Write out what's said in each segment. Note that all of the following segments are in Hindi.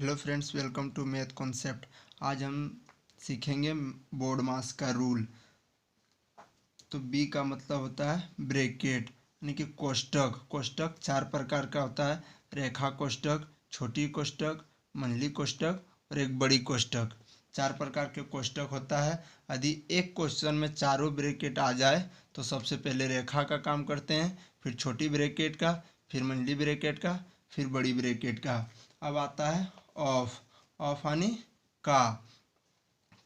Hello friends, welcome to math concept. आज हम सीखेंगे बोर्ड मास का रूल। तो बी का मतलब होता है ब्रैकेट, यानी कि कोष्टक। कोष्टक चार प्रकार का होता है: रेखा कोष्टक, छोटी कोष्टक, मंडली कोष्टक और एक बड़ी कोष्टक। चार प्रकार के कोष्टक होता है। यदि एक क्वेश्चन में चारों ब्रैकेट आ जाए तो सबसे पहले रेखा का काम करते हैं, फिर छोटी ब्रैकेट का, फिर मंडली ब्रैकेट का, फिर बड़ी ब्रैकेट का। अब आता है ऑफ। ऑफ यानी का।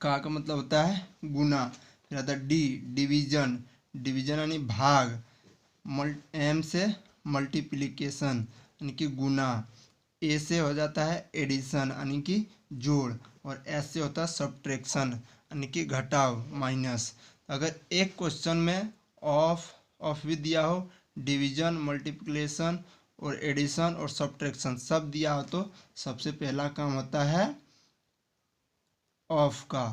का मतलब होता है गुना। फिर आता है डी, डिवीजन। डिवीजन यानी भाग। एम से मल्टीप्लिकेशन यानी कि गुना। ए से हो जाता है एडिशन यानी कि जोड़। और एस से होता है सब्ट्रैक्शन यानी कि घटाव, माइनस। अगर एक क्वेश्चन में ऑफ भी दिया हो, डिवीजन, मल्टीप्लिकेशन और एडिशन और सब्ट्रैक्शन सब दिया हो तो सबसे पहला काम होता है ऑफ का।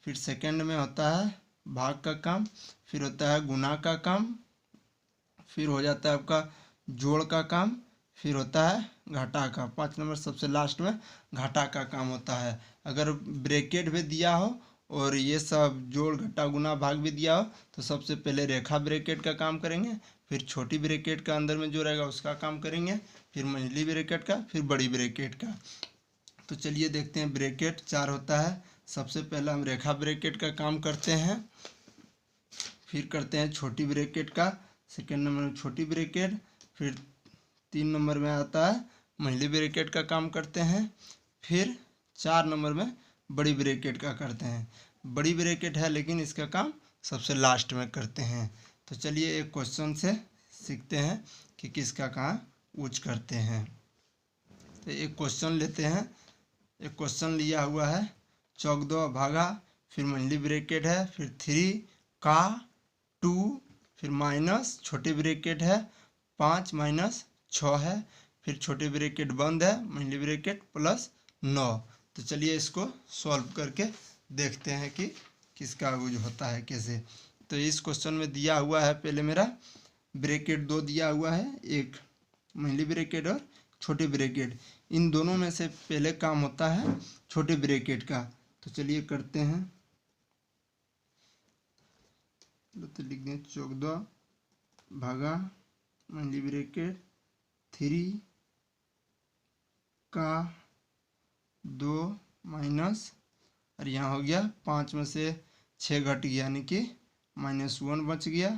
फिर सेकंड में होता है भाग का काम, फिर होता है गुना का काम, फिर हो जाता है आपका जोड़ का काम, फिर होता है घटा का। 5 नंबर सबसे लास्ट में घटा का काम होता है। अगर ब्रैकेट भी दिया हो और ये सब जोड़, घटा, गुना, भाग भी दिया हो तो सबसे पहले रेखा ब्रैकेट का काम करेंगे, फिर छोटी ब्रैकेट का अंदर में जो रहेगा उसका काम करेंगे, फिर मंझली ब्रैकेट का, फिर बड़ी ब्रैकेट का। तो चलिए देखते हैं। ब्रैकेट चार होता है। सबसे पहला हम रेखा ब्रैकेट का काम करते हैं, फिर करते हैं छोटी ब्रैकेट का, सेकेंड नंबर में छोटी ब्रैकेट, फिर 3 नंबर में आता है मंझली ब्रैकेट का काम करते हैं, फिर 4 नंबर में बड़ी ब्रैकेट का करते हैं। बड़ी ब्रैकेट है लेकिन इसका काम सबसे लास्ट में करते हैं। तो चलिए एक क्वेश्चन से सीखते हैं कि किसका कहाँ यूज करते हैं। तो एक क्वेश्चन लेते हैं। एक क्वेश्चन लिया हुआ है, चौक दो भागा, फिर मंडली ब्रैकेट है, फिर 3 का 2, फिर माइनस छोटी ब्रैकेट है 5 माइनस 6 है, फिर छोटी ब्रैकेट बंद है, मंडली ब्रैकेट प्लस 9। तो चलिए इसको सॉल्व करके देखते हैं कि किसका यूज होता है कैसे। तो इस क्वेश्चन में दिया हुआ है, पहले मेरा ब्रैकेट 2 दिया हुआ है, एक मंडली ब्रैकेट और छोटी ब्रैकेट। इन दोनों में से पहले काम होता है छोटे ब्रैकेट का। तो चलिए करते हैं। तो लिख दें 14 भागा मंडली ब्रैकेट 3 का 2 माइनस, और यहाँ हो गया 5 में से 6 घट गया यानी कि -1 बच गया,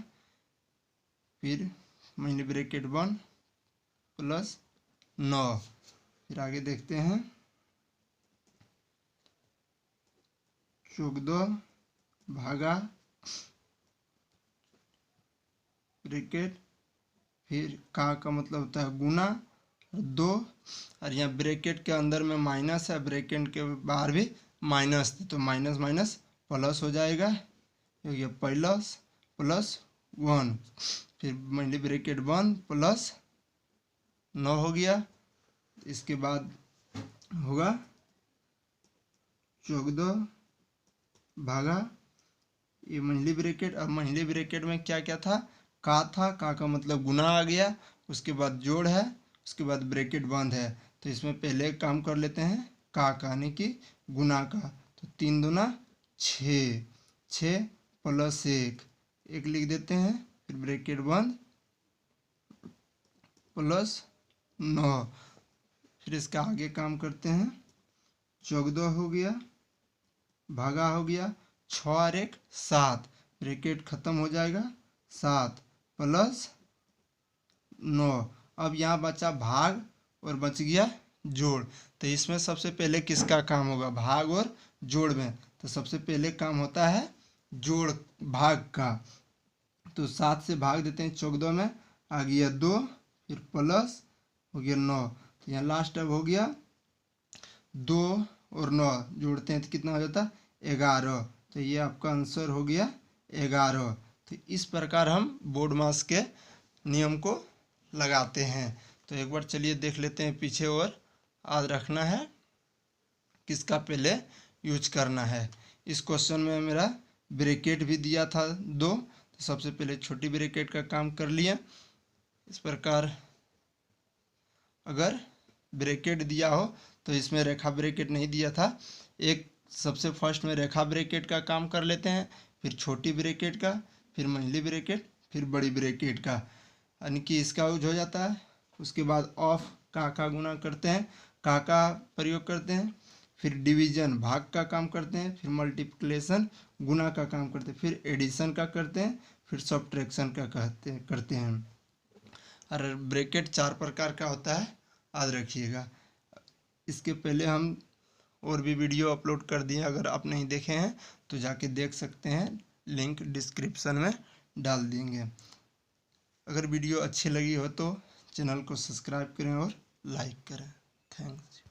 फिर मंडली ब्रैकेट 1 प्लस 9। फिर आगे देखते हैं। 14 भागा ब्रैकेट, फिर का मतलब होता है गुना, 2, और यहाँ ब्रैकेट के अंदर में माइनस है, ब्रैकेट के बाहर भी माइनस, तो माइनस माइनस प्लस हो जाएगा, ये प्लस प्लस 1, फिर मंडली ब्रैकेट 1 प्लस 9 हो गया। इसके बाद होगा 14 भागा ये मंडली ब्रैकेट। अब मंडली ब्रैकेट में क्या क्या था? का मतलब गुना आ गया, उसके बाद जोड़ है, उसके बाद ब्रैकेट बंद है। तो इसमें पहले काम कर लेते हैं का यानी कि गुना का। तो 3 दूना 6, 6 प्लस 1 लिख देते हैं, फिर ब्रैकेट बंद प्लस 9। फिर इसका आगे काम करते हैं। 14 हो गया भागा हो गया 6 और 1 7, ब्रैकेट खत्म हो जाएगा, 7 प्लस 9। अब यहाँ बचा भाग और बच गया जोड़। तो इसमें सबसे पहले किसका काम होगा? भाग और जोड़ में। तो सबसे पहले काम होता है जोड़, भाग का। तो 7 से भाग देते हैं 14 में, आ गया 2, फिर प्लस हो गया 9। तो यहाँ लास्ट अब हो गया 2 और 9 जोड़ते हैं तो कितना हो जाता है? 11। तो ये आपका आंसर हो गया 11। तो इस प्रकार हम बोर्ड मास के नियम को लगाते हैं। तो एक बार चलिए देख लेते हैं पीछे, और याद रखना है किसका पहले यूज करना है। इस क्वेश्चन में मेरा ब्रैकेट भी दिया था 2, तो सबसे पहले छोटी ब्रैकेट का काम कर लिया। इस प्रकार अगर ब्रैकेट दिया हो तो इसमें रेखा ब्रैकेट नहीं दिया था। एक सबसे फर्स्ट में रेखा ब्रैकेट का काम कर लेते हैं, फिर छोटी ब्रैकेट का, फिर मंडली ब्रैकेट, फिर बड़ी ब्रैकेट का, यानी कि इसका यूज हो जाता है। उसके बाद ऑफ का गुना करते हैं, का प्रयोग करते हैं, फिर डिवीजन भाग का काम करते हैं, फिर मल्टीप्लिकेशन गुना का काम करते हैं, फिर एडिशन का करते हैं, फिर सब्ट्रैक्शन का करते हैं। और ब्रैकेट 4 प्रकार का होता है, याद रखिएगा। इसके पहले हम और भी वीडियो अपलोड कर दिए, अगर आप नहीं देखे हैं तो जाके देख सकते हैं, लिंक डिस्क्रिप्शन में डाल देंगे। अगर वीडियो अच्छी लगी हो तो चैनल को सब्सक्राइब करें और लाइक करें। थैंक्स।